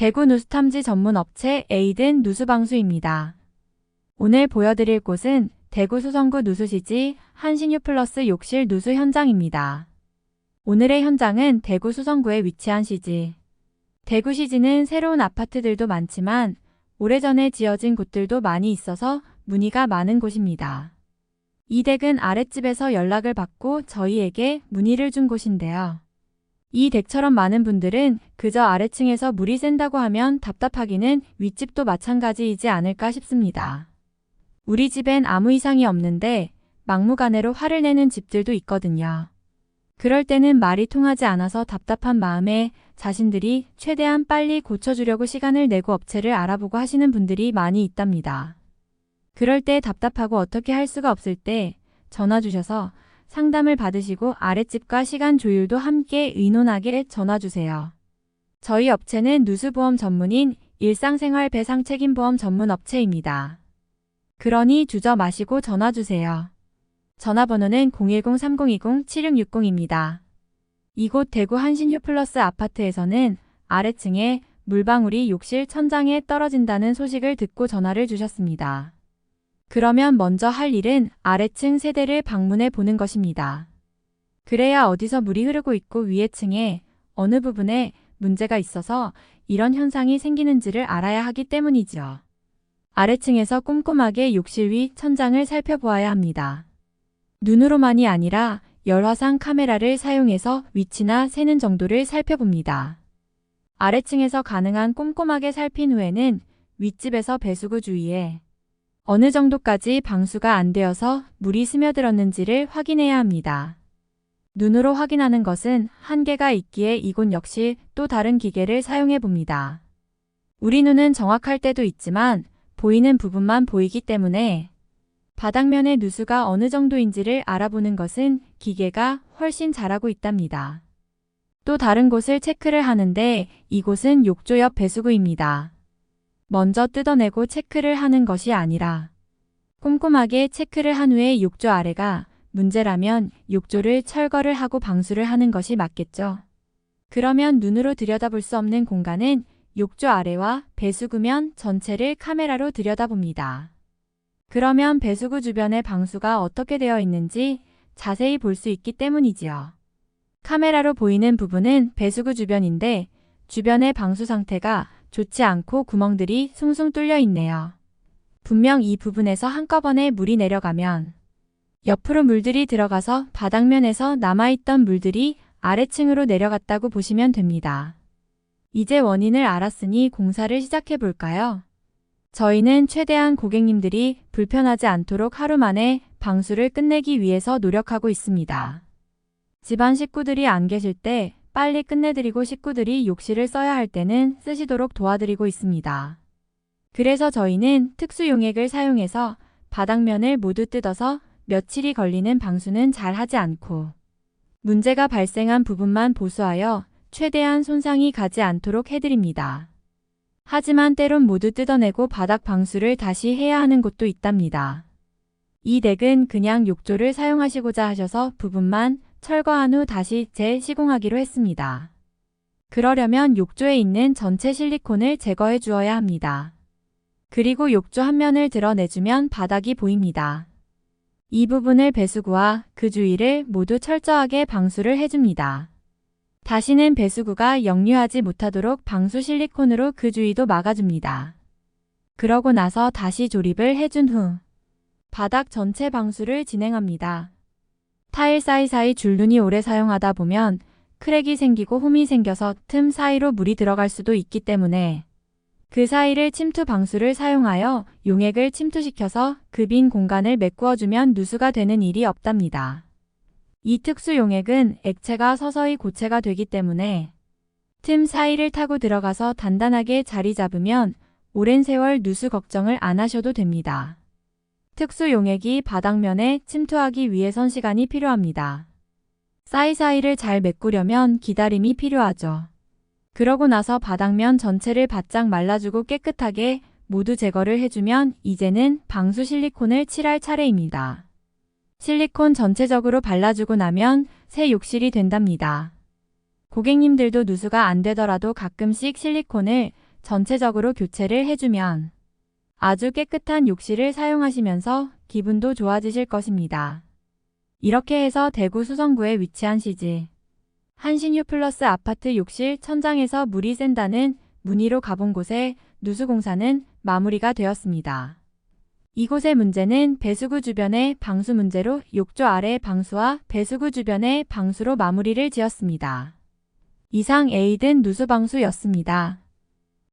대구 누수탐지 전문 업체 에이든 누수방수입니다. 오늘 보여드릴 곳은 대구 수성구 누수시지 한신유플러스 욕실 누수 현장입니다. 오늘의 현장은 대구 수성구에 위치한 시지. 대구 시지는 새로운 아파트들도 많지만 오래전에 지어진 곳들도 많이 있어서 문의가 많은 곳입니다. 이 댁은 아랫집에서 연락을 받고 저희에게 문의를 준 곳인데요. 이 댁처럼 많은 분들은 그저 아래층에서 물이 샌다고 하면 답답하기는 윗집도 마찬가지이지 않을까 싶습니다. 우리 집엔 아무 이상이 없는데 막무가내로 화를 내는 집들도 있거든요. 그럴 때는 말이 통하지 않아서 답답한 마음에 자신들이 최대한 빨리 고쳐주려고 시간을 내고 업체를 알아보고 하시는 분들이 많이 있답니다. 그럴 때 답답하고 어떻게 할 수가 없을 때 전화 주셔서 상담을 받으시고 아랫집과 시간 조율도 함께 의논하게 전화주세요. 저희 업체는 누수보험 전문인 일상생활 배상책임보험 전문 업체입니다. 그러니 주저 마시고 전화주세요. 전화번호는 010-3020-7660입니다. 이곳 대구 한신유플러스 아파트에서는 아래층에 물방울이 욕실 천장에 떨어진다는 소식을 듣고 전화를 주셨습니다. 그러면 먼저 할 일은 아래층 세대를 방문해 보는 것입니다. 그래야 어디서 물이 흐르고 있고 위에 층에 어느 부분에 문제가 있어서 이런 현상이 생기는지를 알아야 하기 때문이죠. 아래층에서 꼼꼼하게 욕실 위 천장을 살펴보아야 합니다. 눈으로만이 아니라 열화상 카메라를 사용해서 위치나 새는 정도를 살펴봅니다. 아래층에서 가능한 꼼꼼하게 살핀 후에는 윗집에서 배수구 주위에 어느 정도까지 방수가 안 되어서 물이 스며들었는지를 확인해야 합니다. 눈으로 확인하는 것은 한계가 있기에 이곳 역시 또 다른 기계를 사용해 봅니다. 우리 눈은 정확할 때도 있지만 보이는 부분만 보이기 때문에 바닥면의 누수가 어느 정도인지를 알아보는 것은 기계가 훨씬 잘하고 있답니다. 또 다른 곳을 체크를 하는데 이곳은 욕조 옆 배수구입니다. 먼저 뜯어내고 체크를 하는 것이 아니라 꼼꼼하게 체크를 한 후에 욕조 아래가 문제라면 욕조를 철거를 하고 방수를 하는 것이 맞겠죠. 그러면 눈으로 들여다볼 수 없는 공간은 욕조 아래와 배수구면 전체를 카메라로 들여다봅니다. 그러면 배수구 주변의 방수가 어떻게 되어 있는지 자세히 볼 수 있기 때문이지요. 카메라로 보이는 부분은 배수구 주변인데 주변의 방수 상태가 좋지 않고 구멍들이 숭숭 뚫려 있네요. 분명 이 부분에서 한꺼번에 물이 내려가면 옆으로 물들이 들어가서 바닥면에서 남아있던 물들이 아래층으로 내려갔다고 보시면 됩니다. 이제 원인을 알았으니 공사를 시작해 볼까요? 저희는 최대한 고객님들이 불편하지 않도록 하루 만에 방수를 끝내기 위해서 노력하고 있습니다. 집안 식구들이 안 계실 때 빨리 끝내드리고 식구들이 욕실을 써야 할 때는 쓰시도록 도와드리고 있습니다. 그래서 저희는 특수 용액을 사용해서 바닥면을 모두 뜯어서 며칠이 걸리는 방수는 잘 하지 않고 문제가 발생한 부분만 보수하여 최대한 손상이 가지 않도록 해드립니다. 하지만 때론 모두 뜯어내고 바닥 방수를 다시 해야 하는 곳도 있답니다. 이 댁은 그냥 욕조를 사용하시고자 하셔서 부분만 철거한 후 다시 재시공하기로 했습니다. 그러려면 욕조에 있는 전체 실리콘을 제거해 주어야 합니다. 그리고 욕조 한 면을 드러내주면 바닥이 보입니다. 이 부분을 배수구와 그 주위를 모두 철저하게 방수를 해줍니다. 다시는 배수구가 역류하지 못하도록 방수 실리콘으로 그 주위도 막아줍니다. 그러고 나서 다시 조립을 해준 후 바닥 전체 방수를 진행합니다. 타일 사이사이 줄눈이 오래 사용하다 보면 크랙이 생기고 홈이 생겨서 틈 사이로 물이 들어갈 수도 있기 때문에 그 사이를 침투 방수를 사용하여 용액을 침투시켜서 그 빈 공간을 메꾸어주면 누수가 되는 일이 없답니다. 이 특수 용액은 액체가 서서히 고체가 되기 때문에 틈 사이를 타고 들어가서 단단하게 자리 잡으면 오랜 세월 누수 걱정을 안 하셔도 됩니다. 특수 용액이 바닥면에 침투하기 위해선 시간이 필요합니다. 사이사이를 잘 메꾸려면 기다림이 필요하죠. 그러고 나서 바닥면 전체를 바짝 말라주고 깨끗하게 모두 제거를 해주면 이제는 방수 실리콘을 칠할 차례입니다. 실리콘 전체적으로 발라주고 나면 새 욕실이 된답니다. 고객님들도 누수가 안 되더라도 가끔씩 실리콘을 전체적으로 교체를 해주면 아주 깨끗한 욕실을 사용하시면서 기분도 좋아지실 것입니다. 이렇게 해서 대구 수성구에 위치한 CG 한신유 플러스 아파트 욕실 천장에서 물이 샌다는 문의로 가본 곳에 누수공사는 마무리가 되었습니다. 이곳의 문제는 배수구 주변의 방수 문제로 욕조 아래 방수와 배수구 주변의 방수로 마무리를 지었습니다. 이상 에이든 누수방수였습니다.